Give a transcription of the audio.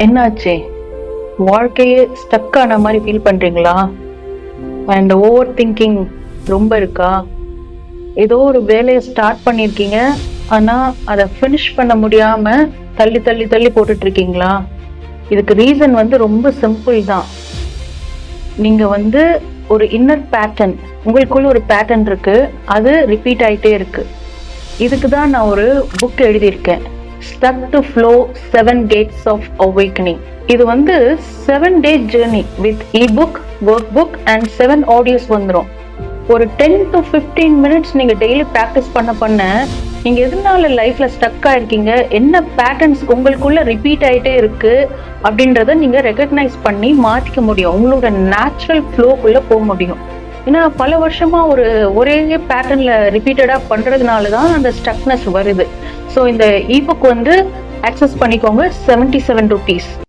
என்னாச்சு? வாழ்க்கையே ஸ்டக் ஆன மாதிரி ஃபீல் பண்றீங்களா? அண்ட் ஓவர் திங்கிங் ரொம்ப இருக்கா? ஏதோ ஒரு வேலையை ஸ்டார்ட் பண்ணியிருக்கீங்க, ஆனா அதை ஃபினிஷ் பண்ண முடியாம தள்ளி தள்ளி தள்ளி போட்டுட்டு இருக்கீங்களா? இதுக்கு ரீசன் ரொம்ப சிம்பிள் தான். நீங்க ஒரு இன்னர் பேட்டர்ன், உங்களுக்குள்ள ஒரு பேட்டர்ன் இருக்கு, அது ரிப்பீட் ஆயிட்டே இருக்கு. இதுக்கு தான் நான் ஒரு புக் எழுதியிருக்கேன், stuck to flow 7 gates of awakening. இது 7-day journey with ebook, work book and 7 audios வந்துடும். ஒரு 10 to 15 மினிட்ஸ் நீங்க டெய்லி ப்ராக்டிஸ் பண்ண நீங்க எதனால லைஃப்ல ஸ்டக் ஆயிருக்கீங்க, என்ன பேட்டர்ன்ஸ் உங்களுக்குள்ள ரிப்பீட் ஆயிட்டே இருக்கு அப்படின்றத நீங்க ரெகக்னைஸ் பண்ணி மாத்திக்க முடியும். உங்களோட நேச்சுரல் ஃப்ளோக்குள்ள போக முடியும். ஏன்னா பல வருஷமா ஒரே பேட்டர்ன்ல ரிப்பீட்டடா பண்றதுனால தான் அந்த ஸ்டக்னஸ் வருது. ஸோ இந்த இபுக் ஆக்சஸ் பண்ணிக்கோங்க, ₹77.